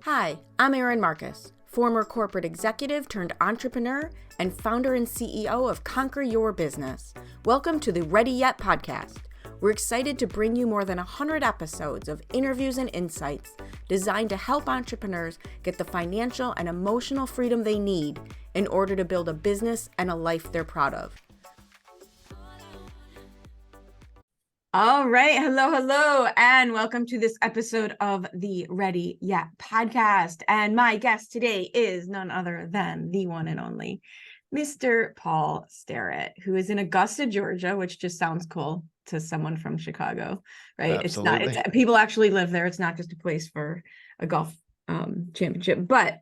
Hi, I'm Erin Marcus, former corporate executive turned entrepreneur and founder and CEO of Conquer Your Business. Welcome to the Ready Yet podcast. We're excited to bring you more than 100 episodes of interviews and insights designed to help entrepreneurs get the financial and emotional freedom they need in order to build a business and a life they're proud of. All right. Hello, and welcome to this episode of the Ready Yet podcast. And my guest today is none other than the one and only Mr. Paul Starrett, who is in Augusta, Georgia, which just sounds cool to someone from Chicago, right? Absolutely. It's not, people actually live there. It's not just a place for a golf championship, but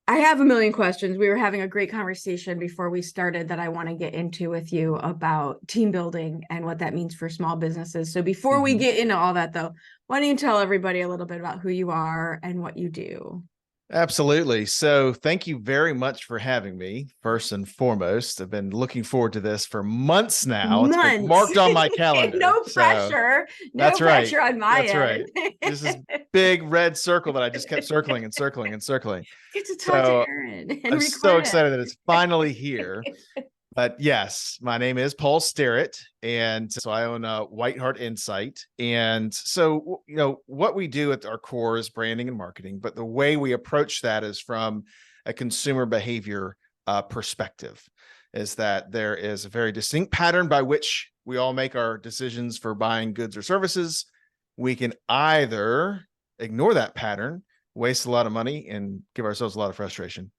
I have a million questions. We were having a great conversation before we started that I want to get into with you about team building and what that means for small businesses. So before we get into all that, though, why don't you tell everybody a little bit about who you are and what you do? Absolutely. So thank you very much for having me. First and foremost, I've been looking forward to this for months now. It's been marked on my calendar. No pressure. No pressure on my end. That's right. This is big red circle that I just kept circling and circling and circling. Get to talk to Erin and I'm so excited that it's finally here. But yes, my name is Paul Starrett, and so I own White Heart Insight. And so, what we do at our core is branding and marketing, but the way we approach that is from a consumer behavior perspective, is that there is a very distinct pattern by which we all make our decisions for buying goods or services. We can either ignore that pattern, waste a lot of money, and give ourselves a lot of frustration,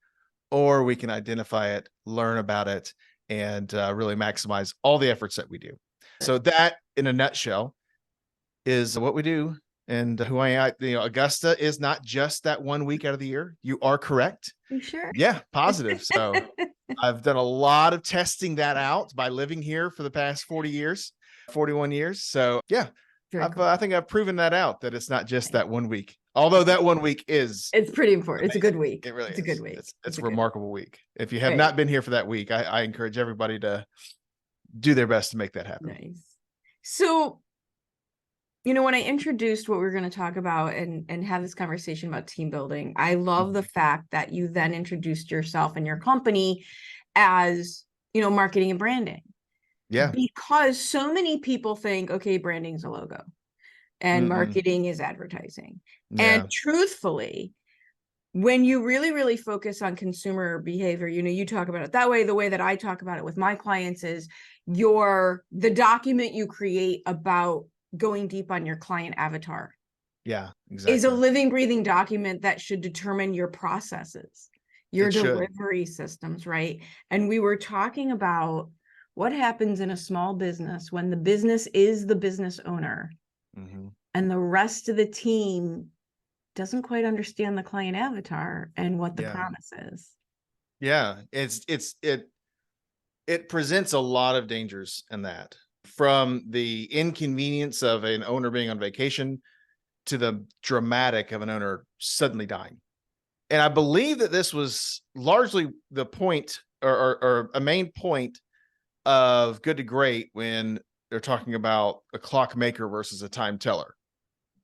or we can identify it, learn about it, and really maximize all the efforts that we do. So that, in a nutshell, is what we do and who I am. Augusta is not just that 1 week out of the year. You are correct. You sure? Yeah, positive. So I've done a lot of testing that out by living here for the past 41 years. So yeah, Cool. I think I've proven that out, that it's not just that 1 week. Although that 1 week is, it's pretty important. Amazing. It's a good week. It really is. It's a good week. It's a remarkable week. If you have not been here for that week, I encourage everybody to do their best to make that happen. Nice. So, when I introduced what we were going to talk about and have this conversation about team building, I love the fact that you then introduced yourself and your company as, marketing and branding. Yeah. Because so many people think, okay, branding is a logo and marketing is advertising. Yeah. And truthfully, when you really, really focus on consumer behavior, you talk about it that way. The way that I talk about it with my clients is the document you create about going deep on your client avatar. Yeah, exactly. Is a living, breathing document that should determine your processes, your delivery systems, right? And we were talking about what happens in a small business when the business is the business owner and the rest of the team doesn't quite understand the client avatar and what the promise is. Yeah, it presents a lot of dangers in that, from the inconvenience of an owner being on vacation to the dramatic of an owner suddenly dying. And I believe that this was largely the point or a main point of Good to Great when they're talking about a clock maker versus a time teller.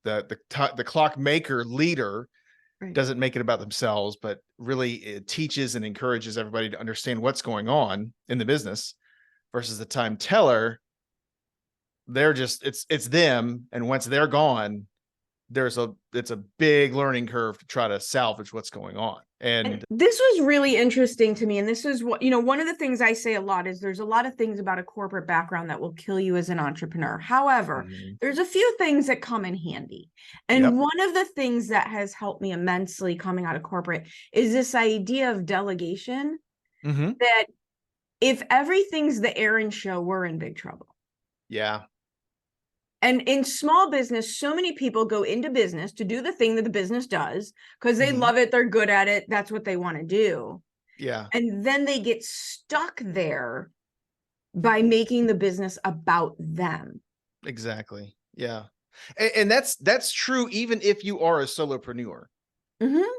The clock maker leader doesn't make it about themselves, but really it teaches and encourages everybody to understand what's going on in the business, versus the time teller. They're just, it's them. And once they're gone, it's a big learning curve to try to salvage what's going on. And this was really interesting to me. And this is what, one of the things I say a lot is there's a lot of things about a corporate background that will kill you as an entrepreneur. However, there's a few things that come in handy. And one of the things that has helped me immensely coming out of corporate is this idea of delegation, that if everything's the Erin show, we're in big trouble. Yeah. And in small business, so many people go into business to do the thing that the business does because they love it. They're good at it. That's what they want to do. Yeah. And then they get stuck there by making the business about them. Exactly. Yeah. And that's true even if you are a solopreneur.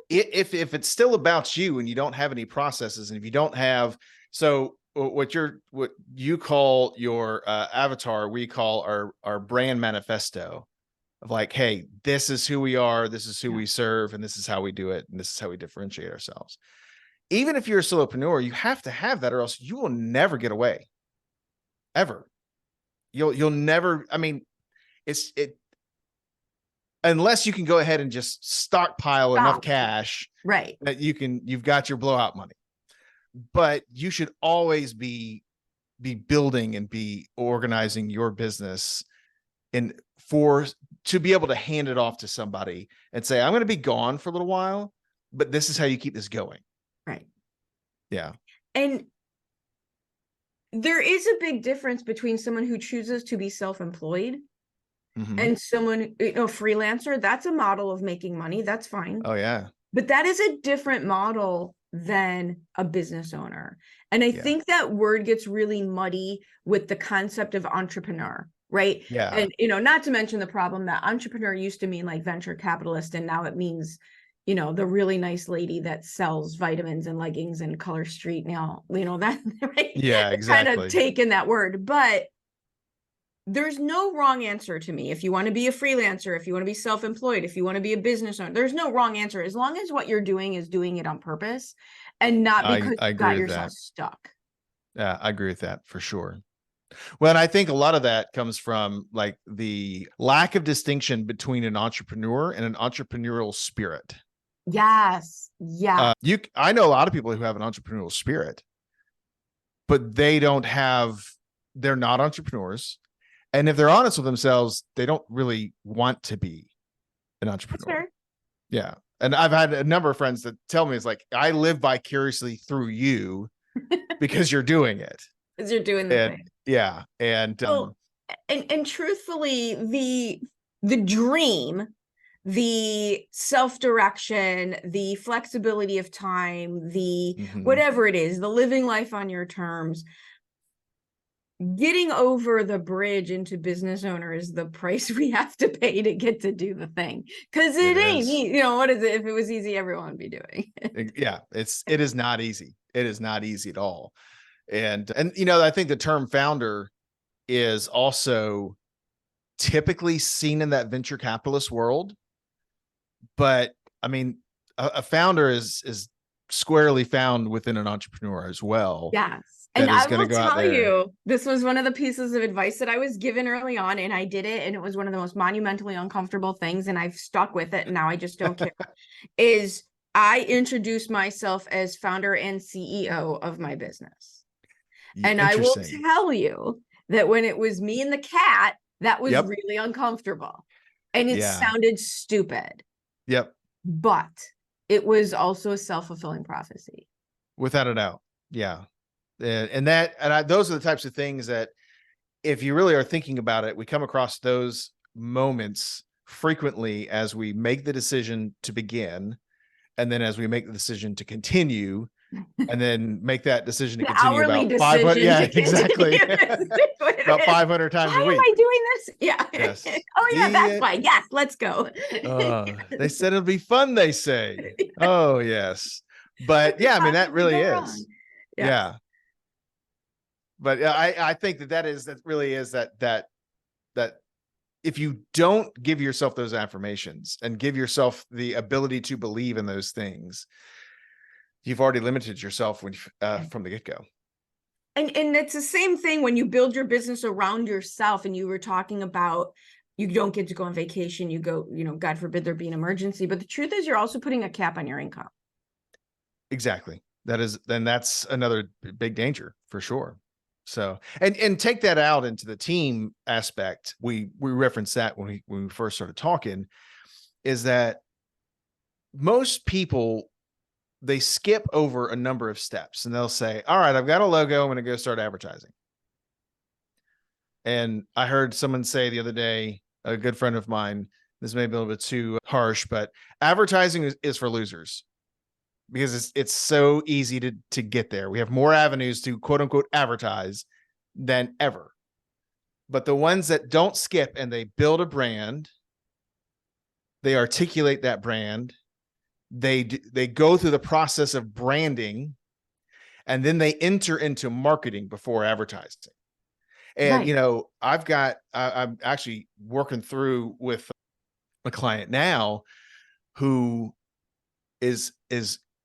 If it's still about you and you don't have any processes, and if you don't have, so what you call your avatar, we call our brand manifesto. of like, hey, this is who we are, this is who we serve, and this is how we do it, and this is how we differentiate ourselves. Even if you're a solopreneur, you have to have that, or else you will never get away. Ever. You'll never, I mean, it unless you can go ahead and just stockpile enough cash, right, that you've got your blowout money. But you should always be building and be organizing your business to be able to hand it off to somebody and say, I'm going to be gone for a little while, but this is how you keep this going. Right. Yeah. And there is a big difference between someone who chooses to be self-employed and someone, freelancer. That's a model of making money. That's fine. Oh yeah. But that is a different model than a business owner. And I think that word gets really muddy with the concept of entrepreneur, right? Yeah. And, not to mention the problem that entrepreneur used to mean like venture capitalist, and now it means, the really nice lady that sells vitamins and leggings and Color Street now, that, right? Yeah, exactly. Kind of taken that word, but there's no wrong answer to me. If you want to be a freelancer, if you want to be self-employed, if you want to be a business owner, there's no wrong answer, as long as what you're doing is doing it on purpose and not because I you got agree with yourself that. stuck. Yeah, I agree with that for sure. Well, and I think a lot of that comes from like the lack of distinction between an entrepreneur and an entrepreneurial spirit. Yes. Yeah. I know a lot of people who have an entrepreneurial spirit, but they're not entrepreneurs. And if they're honest with themselves, they don't really want to be an entrepreneur. Yeah. And I've had a number of friends that tell me, it's like, I live vicariously through you because you're doing it. Because you're doing the thing. Yeah. And, and truthfully, the dream, the self-direction, the flexibility of time, the whatever it is, the living life on your terms, getting over the bridge into business owner is the price we have to pay to get to do the thing. Because it ain't easy. What is it? If it was easy, everyone would be doing it. Yeah, it is not easy. It is not easy at all. And I think the term founder is also typically seen in that venture capitalist world. But I mean, a founder is squarely found within an entrepreneur as well. Yes. And I will tell you, this was one of the pieces of advice that I was given early on, and I did it, and it was one of the most monumentally uncomfortable things, and I've stuck with it, and now I just don't care, is I introduced myself as founder and CEO of my business. And I will tell you that when it was me and the cat, that was really uncomfortable. And it sounded stupid. Yep. But it was also a self-fulfilling prophecy. Without a doubt. Yeah. Those are the types of things that, if you really are thinking about it, we come across those moments frequently as we make the decision to begin, and then as we make the decision to continue, and then make that decision to continue about 500. Yeah, exactly. About 500 times a week. Why am I doing this? Yeah. Yes. Oh yeah, that's why. Yes, let's go. They said it'll be fun, they say. Oh yes. But yeah, I mean, that really is. Yeah. But I think that really is that if you don't give yourself those affirmations and give yourself the ability to believe in those things, you've already limited yourself from the get-go. And it's the same thing when you build your business around yourself, and you were talking about, you don't get to go on vacation, you go, God forbid there be an emergency. But the truth is, you're also putting a cap on your income. Exactly. That's another big danger for sure. So, and take that out into the team aspect. We referenced that when we first started talking, is that most people, they skip over a number of steps, and they'll say, all right, I've got a logo, I'm going to go start advertising. And I heard someone say the other day, a good friend of mine, this may be a little bit too harsh, but advertising is for losers, because it's so easy to get there. We have more avenues to quote unquote advertise than ever. But the ones that don't skip and they build a brand, they articulate that brand, they go through the process of branding, and then they enter into marketing before advertising. And, I'm actually working through with a client now who is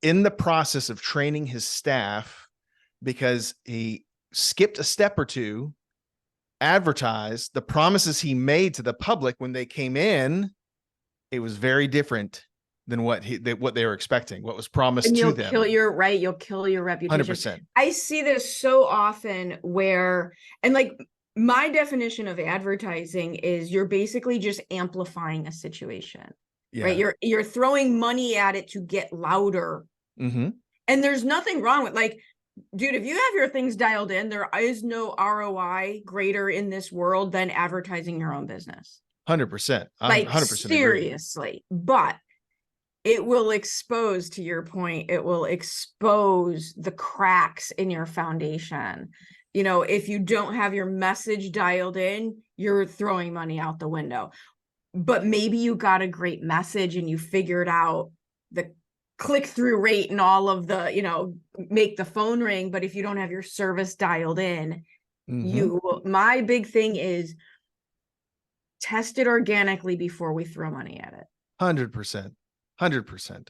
in the process of training his staff because he skipped a step or two, advertised the promises he made to the public when they came in. It was very different than what they were expecting, what was promised and to you'll them. You'll kill your reputation. 100%. I see this so often where, and like my definition of advertising is you're basically just amplifying a situation, right? You're throwing money at it to get louder. Mm-hmm. And there's nothing wrong with, like, dude, if you have your things dialed in, there is no ROI greater in this world than advertising your own business. 100%. Like 100% seriously agree. But it will expose, to your point, it will expose the cracks in your foundation. You know, if you don't have your message dialed in, you're throwing money out the window. But maybe you got a great message and you figured out the click-through rate and all of the, you know, make the phone ring. But if you don't have your service dialed in, my big thing is test it organically before we throw money at it. 100%. 100%.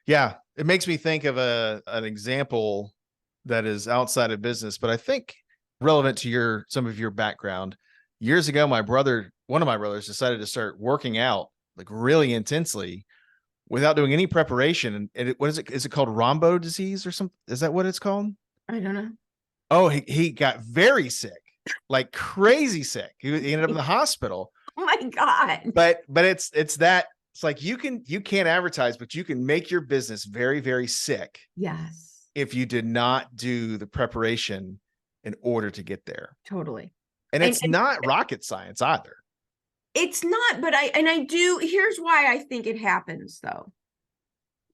Yeah. It makes me think of an example that is outside of business, but I think relevant to some of your background. Years ago, one of my brothers decided to start working out like really intensely without doing any preparation. And what is it? Is it called Rombo disease or something? Is that what it's called? I don't know. Oh, he got very sick, like crazy sick. He ended up in the hospital. Oh my God. But it's that. It's like you can't advertise, but you can make your business very, very sick. Yes. If you did not do the preparation in order to get there. Totally. And it's not rocket science either. It's not, but here's why I think it happens though.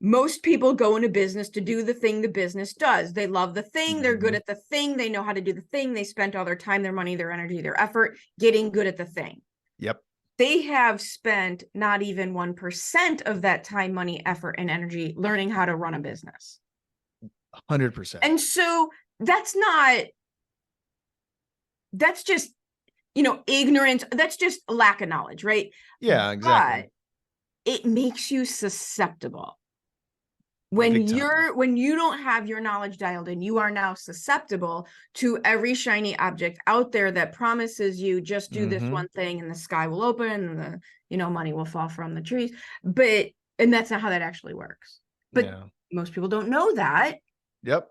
Most people go into business to do the thing the business does. They love the thing. They're good at the thing. They know how to do the thing. They spent all their time, their money, their energy, their effort getting good at the thing. Yep. They have spent not even 1% of that time, money, effort, and energy learning how to run a business. 100%. And so that's just, ignorance. That's just lack of knowledge, right? Yeah, exactly. But it makes you susceptible. When you don't have your knowledge dialed in, you are now susceptible to every shiny object out there that promises you just do this one thing and the sky will open and the money will fall from the trees. And that's not how that actually works. But most people don't know that. Yep.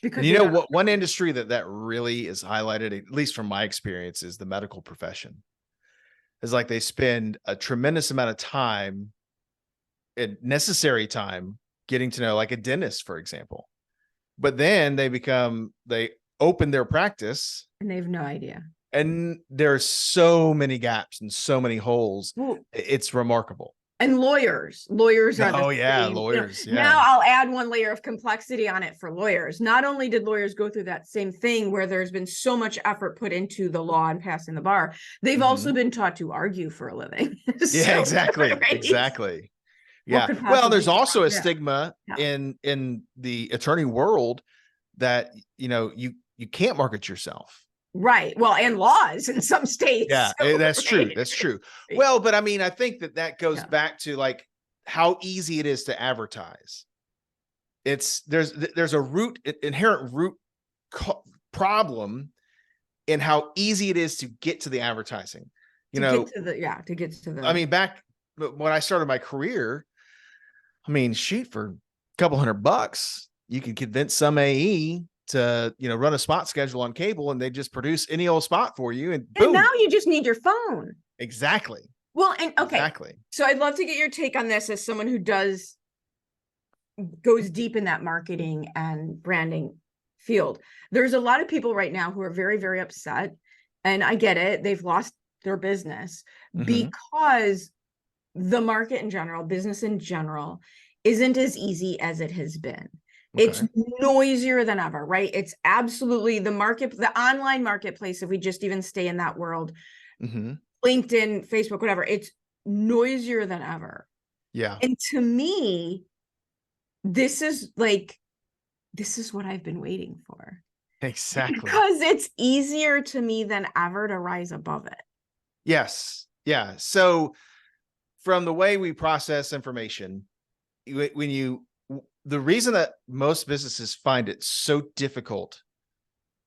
Because what one industry that really is highlighted, at least from my experience, is the medical profession. It's like they spend a tremendous amount of time, necessary getting to know, like a dentist, for example. But then they open their practice and they have no idea. And there's so many gaps and so many holes. Well, it's remarkable. And lawyers are the same. Lawyers. Now I'll add one layer of complexity on it for lawyers. Not only did lawyers go through that same thing where there's been so much effort put into the law and passing the bar, they've also been taught to argue for a living. Yeah, exactly. Right? Exactly. Yeah. Well, there's also a stigma in the attorney world that, you can't market yourself. Right. Well, and laws in some states. Yeah, that's true. That's true. Well, but I mean, I think that goes back to like how easy it is to advertise. There's a inherent root problem in how easy it is to get to the advertising. To get to the. I mean, back when I started my career, for a couple $100, you could convince some AE to run a spot schedule on cable, and they just produce any old spot for you, and boom. And now you just need your phone. Exactly. Well, and okay. Exactly. So I'd love to get your take on this as someone who goes deep in that marketing and branding field. There's a lot of people right now who are very, very upset, and I get it. They've lost their business because the market in general, business in general, isn't as easy as it has been. Okay. It's noisier than ever, right? It's absolutely the online marketplace. If we just even stay in that world, LinkedIn, Facebook, whatever, it's noisier than ever. Yeah. And to me, this is what I've been waiting for. Exactly. Because it's easier to me than ever to rise above it. Yes. Yeah. So from the way we process information, the reason that most businesses find it so difficult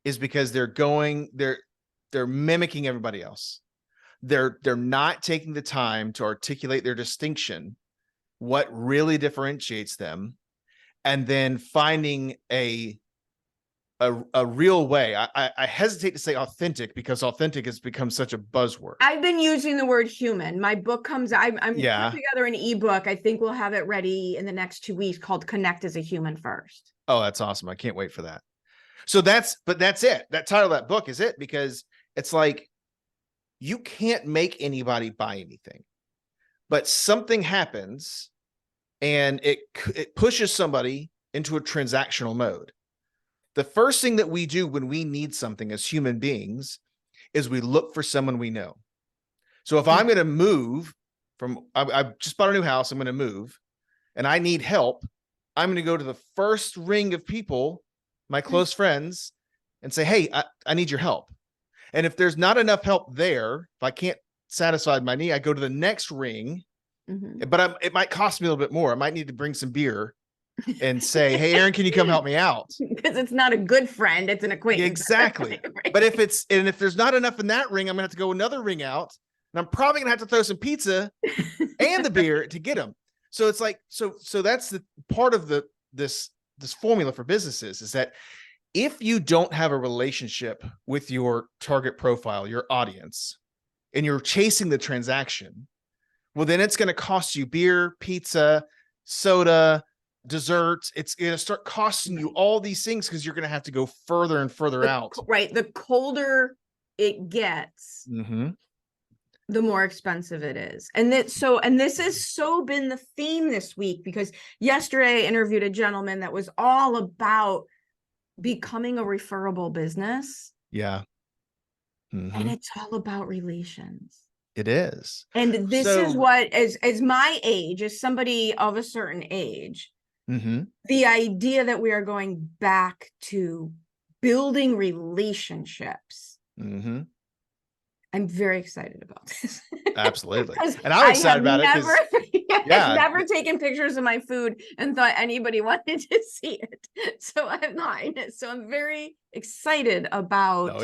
is because they're mimicking everybody else. They're not taking the time to articulate their distinction, what really differentiates them, and then finding a real way. I hesitate to say authentic because authentic has become such a buzzword. I've been using the word human. My book comes, I'm putting together an ebook. I think we'll have it ready in the next 2 weeks called Connect as a Human First. Oh, that's awesome. I can't wait for that. So that's it. That title of that book is it, because it's like, you can't make anybody buy anything, but something happens and it pushes somebody into a transactional mode. The first thing that we do when we need something as human beings is we look for someone we know. So if I'm going to move I just bought a new house, I'm going to move and I need help, I'm going to go to the first ring of people, my close friends, and say, hey, I need your help. And if there's not enough help there, if I can't satisfy my need, I go to the next ring, but it might cost me a little bit more. I might need to bring some beer and say, hey, Erin, can you come help me out? Because it's not a good friend, it's an acquaintance. Exactly. Right. But if there's not enough in that ring, I'm gonna have to go another ring out, and I'm probably gonna have to throw some pizza and the beer to get them. So it's like, so that's the part of this formula for businesses, is that if you don't have a relationship with your target profile, your audience, and you're chasing the transaction, well, then it's going to cost you beer, pizza, soda, desserts. It's going to start costing you all these things because you're going to have to go further and further out. Right. The colder it gets, the more expensive it is. And this has so been the theme this week, because yesterday I interviewed a gentleman that was all about becoming a referable business. Yeah. And it's all about relations. It is. And this is what, as my age, as somebody of a certain age, the idea that we are going back to building relationships. I'm very excited about this. Absolutely. And I'm excited about it. I've never taken pictures of my food and thought anybody wanted to see it. So I'm not. So I'm very excited about,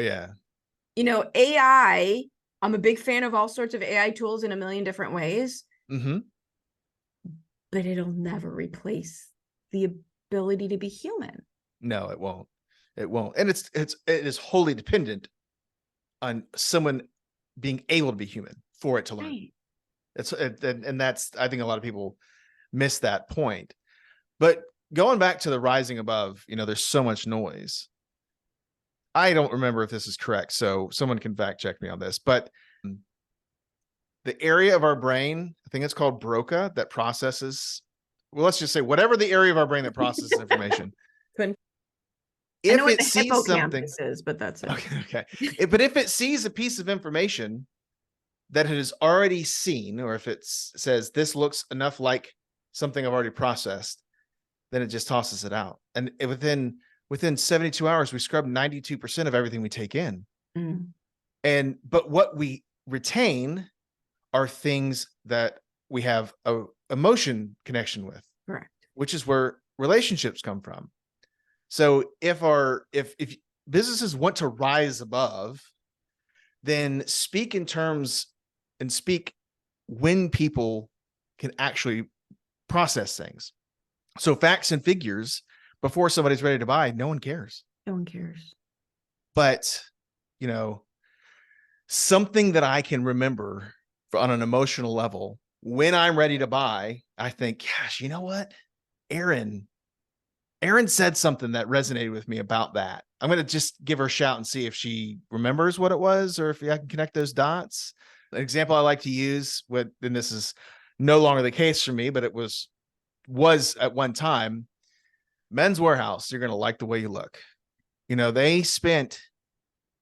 AI. I'm a big fan of all sorts of AI tools in a million different ways. But it'll never replace the ability to be human. No, it won't. It won't. And it is wholly dependent on someone being able to be human for it to learn. Right. And that's, I think a lot of people miss that point. But going back to the rising above, there's so much noise. I don't remember if this is correct, so someone can fact check me on this, but the area of our brain, I think it's called Broca, that processes, well, let's just say whatever the area of our brain that processes information. If it sees something, but that's it. Okay. But if it sees a piece of information that it has already seen, or if it says this looks enough like something I've already processed, then it just tosses it out. And within 72 hours, we scrub 92% of everything we take in. But what we retain are things that we have a emotion connection with. Correct. Which is where relationships come from. So if businesses want to rise above, then speak in terms and speak when people can actually process things. So facts and figures before somebody's ready to buy, no one cares. No one cares. But, something that I can remember on an emotional level, when I'm ready to buy, I think, gosh, you know what? Erin said something that resonated with me about that. I'm going to just give her a shout and see if she remembers what it was, or if I can connect those dots. An example I like to use, and this is no longer the case for me, but it was at one time, Men's Warehouse, you're going to like the way you look. They spent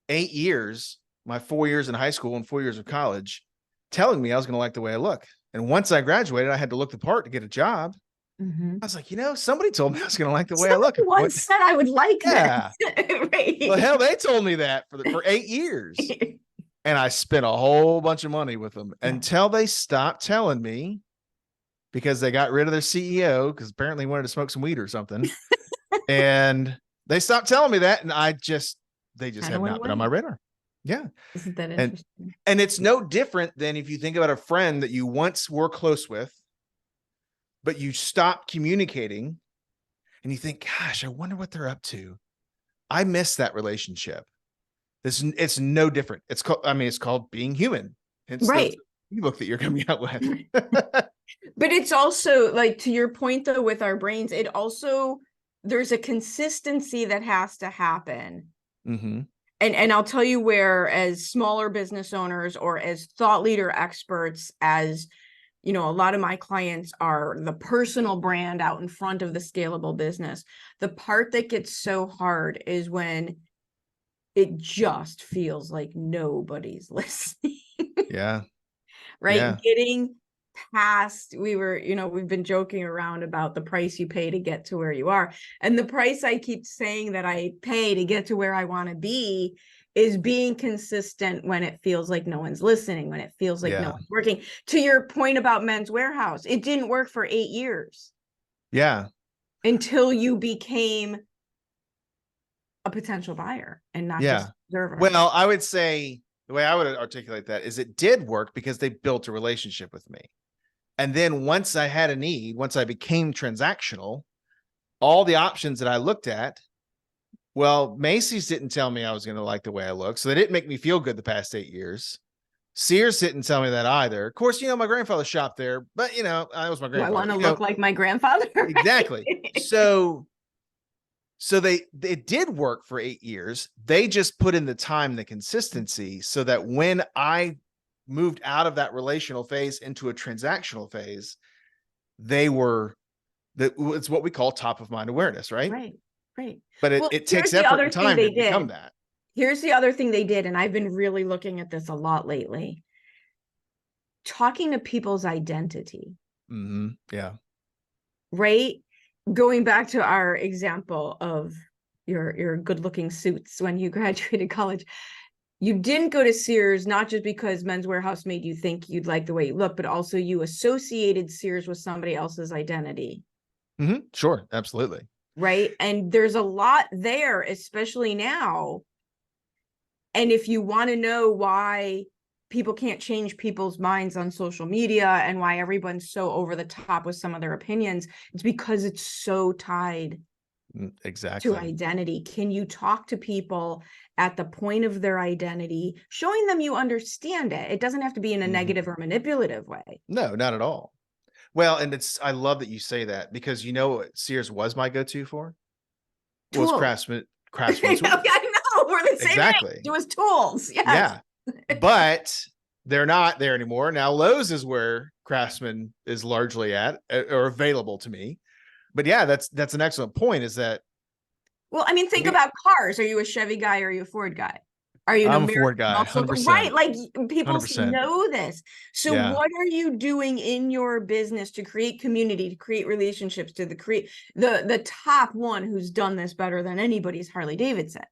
8 years, my 4 years in high school and 4 years of college, telling me I was going to like the way I look. And once I graduated, I had to look the part to get a job. I was like, somebody told me I was going to like the way I look. Once said I would like that. Right. Well, hell, they told me that for 8 years. And I spent a whole bunch of money with them until they stopped telling me, because they got rid of their CEO because apparently he wanted to smoke some weed or something. And they stopped telling me that. And they just have not been on my radar. Yeah. Isn't that interesting? And it's no different than if you think about a friend that you once were close with, but you stop communicating and you think, gosh, I wonder what they're up to. I miss that relationship. It's no different. It's called being human. It's right. The ebook that you're coming out with. But it's also, like, to your point though, with our brains, there's a consistency that has to happen. Mm-hmm. And I'll tell you where, as smaller business owners or as thought leader experts, as a lot of my clients are the personal brand out in front of the scalable business. The part that gets so hard is when it just feels like nobody's listening. Yeah. Right. Yeah. Getting past, we've been joking around about the price you pay to get to where you are. And the price I keep saying that I pay to get to where I want to be is being consistent when it feels like no one's listening, when it feels like no one's working. To your point about Men's Warehouse, it didn't work for 8 years. Yeah. Until you became a potential buyer and not just observer. Well, I would say the way I would articulate that is it did work because they built a relationship with me. And then once I had a need, once I became transactional, all the options that I looked at, well, Macy's didn't tell me I was going to like the way I look. So they didn't make me feel good the past 8 years. Sears didn't tell me that either. Of course, my grandfather shopped there, but I was my grandfather. I want to look like my grandfather. Right? Exactly. So it did work for 8 years. They just put in the time, the consistency, so that when I moved out of that relational phase into a transactional phase, it's what we call top of mind awareness, right? Right. But it takes effort and time to become that. Here's the other thing they did, and I've been really looking at this a lot lately. Talking to people's identity. Mm-hmm. Yeah. Right? Going back to our example of your good-looking suits when you graduated college, you didn't go to Sears not just because Men's Warehouse made you think you'd like the way you look, but also you associated Sears with somebody else's identity. Mm-hmm. Sure, absolutely. Right? And there's a lot there, especially now. And if you want to know why people can't change people's minds on social media and why everyone's so over the top with some of their opinions, it's because it's so tied exactly to identity. Can you talk to people at the point of their identity, showing them you understand it? It doesn't have to be in a negative or manipulative way. No, not at all. Well, and I love that you say that, because what Sears was my go-to for? Was Craftsman. I know, we're the same exactly. age. It was tools. Yes. Yeah. But they're not there anymore. Now Lowe's is where Craftsman is largely at, or available to me. But yeah, that's an excellent point, is that, well, I mean, think about cars. Are you a Chevy guy or are you a Ford guy? Are you I'm a Ford guy, 100%. Right, like people 100%. know this. So what are you doing in your business to create community, to create relationships, to create the top one who's done this better than anybody's Harley Davidson?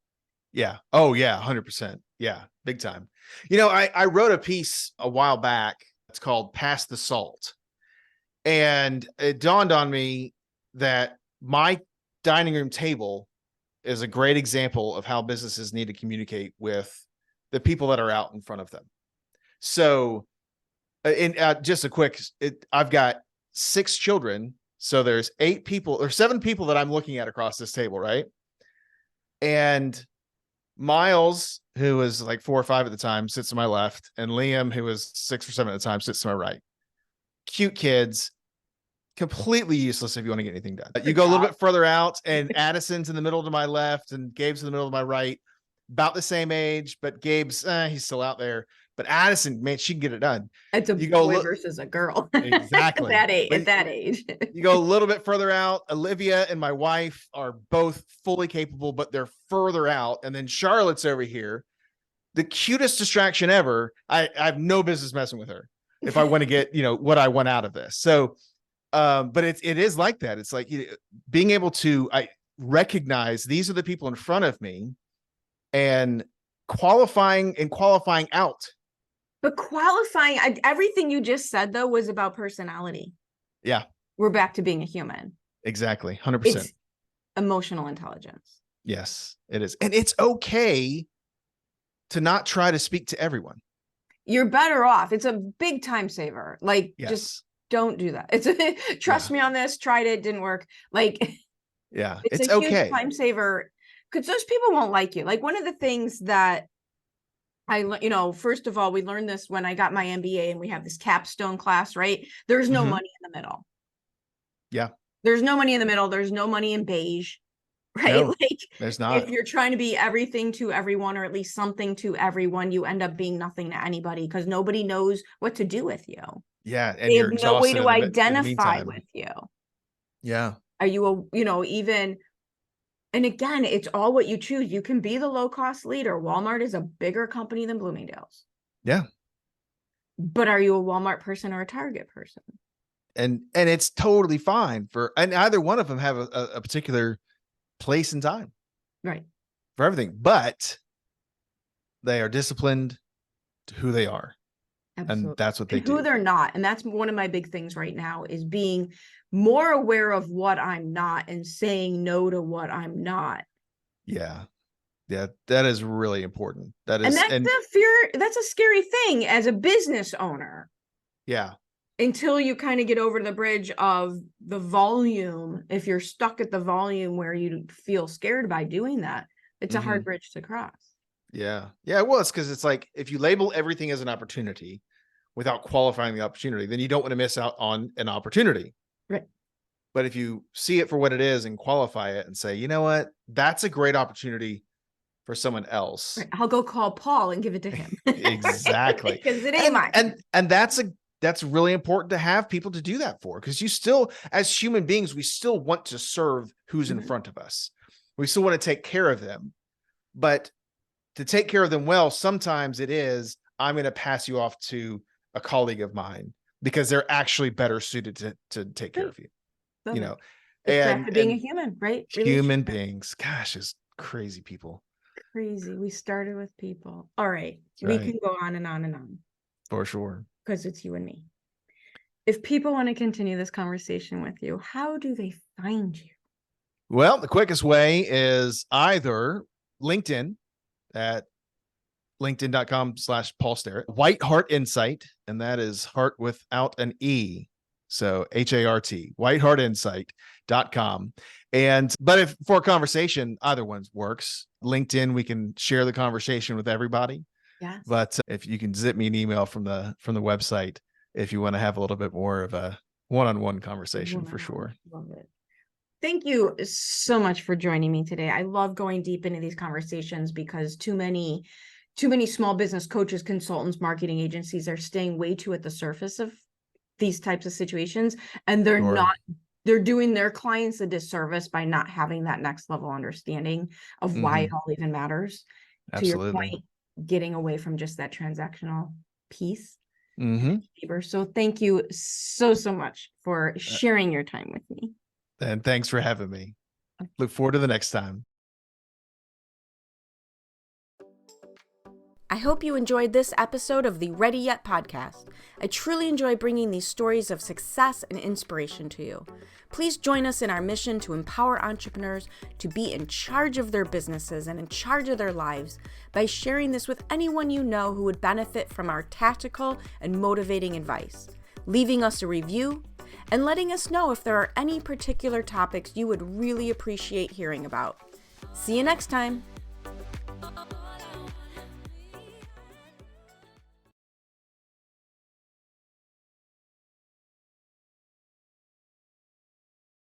Yeah. Oh yeah, 100%. Yeah, big time. I wrote a piece a while back. It's called Pass the Salt. And it dawned on me that my dining room table is a great example of how businesses need to communicate with the people that are out in front of them. So just a quick, I've got 6 children. So there's 8 people or 7 people that I'm looking at across this table, right? And Miles, who was like 4 or 5 at the time, sits to my left. And Liam, who was 6 or 7 at the time, sits to my right. Cute kids. Completely useless if you want to get anything done. You go a little bit further out, and Addison's in the middle to my left, and Gabe's in the middle to my right. About the same age, but Gabe's he's still out there. But Addison, man, she can get it done. It's a boy versus a girl. Exactly. At that age. You go a little bit further out. Olivia and my wife are both fully capable, but they're further out. And then Charlotte's over here, the cutest distraction ever. I have no business messing with her if I want to get what I want out of this. So. But it is like that. It's like being able to recognize these are the people in front of me, and qualifying out. But qualifying, everything you just said, though, was about personality. Yeah. We're back to being a human. Exactly. 100%. It's emotional intelligence. Yes, it is. And it's okay to not try to speak to everyone. You're better off. It's a big time saver. Like, just don't do that. Trust me on this. Tried it. Didn't work. Like, yeah, it's a huge time saver because those people won't like you. Like, one of the things that first of all, we learned this when I got my MBA and we have this capstone class, right? There's no money in the middle. Yeah. There's no money in the middle. There's no money in beige, right? No, like there's not. If you're trying to be everything to everyone, or at least something to everyone, you end up being nothing to anybody because nobody knows what to do with you. Yeah. And they you're have no way to identify with you. Yeah. Are you and again, it's all what you choose. You can be the low-cost leader. Walmart is a bigger company than Bloomingdale's. Yeah. But are you a Walmart person or a Target person? And it's totally fine and either one of them have a particular place and time. Right. For everything. But they are disciplined to who they are. Absolutely. And that's what they do. Who they're not. And that's one of my big things right now is being more aware of what I'm not and saying no to what I'm not. Yeah. Yeah. That is really important. That is. And that's a scary thing as a business owner. Yeah. Until you kind of get over the bridge of the volume. If you're stuck at the volume where you feel scared by doing that, it's a hard bridge to cross. Yeah. Yeah. Well, it's because it's like, if you label everything as an opportunity without qualifying the opportunity, then you don't want to miss out on an opportunity. Right. But if you see it for what it is and qualify it and say, you know what, that's a great opportunity for someone else. Right. I'll go call Paul and give it to him. Exactly. Because it ain't mine. And that's really important to have people to do that for, because you still, as human beings, we still want to serve who's in front of us. We still want to take care of them. But to take care of them well, sometimes it is, I'm going to pass you off to a colleague of mine because they're actually better suited to take care of you. It's back to being a human, right? Human beings, gosh, is crazy people. Crazy. We started with people. All right. We can go on and on and on. For sure. Because it's you and me. If people want to continue this conversation with you, how do they find you? Well, the quickest way is either LinkedIn at linkedin.com/Paul Starrett, White Heart Insight, and that is heart without an E. So HART, whiteheartinsight.com. But if for a conversation, either one works. LinkedIn, we can share the conversation with everybody. Yes. But if you can zip me an email from the website, if you want to have a little bit more of a one-on-one conversation, for sure. Love it. Thank you so much for joining me today. I love going deep into these conversations because too many small business coaches, consultants, marketing agencies are staying way too at the surface of these types of situations. And they're doing their clients a disservice by not having that next level understanding of why it all even matters. Absolutely. To your point, getting away from just that transactional piece. So thank you so much for sharing your time with me. And thanks for having me. Look forward to the next time. I hope you enjoyed this episode of the Ready Yet podcast. I truly enjoy bringing these stories of success and inspiration to you. Please join us in our mission to empower entrepreneurs to be in charge of their businesses and in charge of their lives by sharing this with anyone you know who would benefit from our tactical and motivating advice, leaving us a review, and letting us know if there are any particular topics you would really appreciate hearing about. See you next time.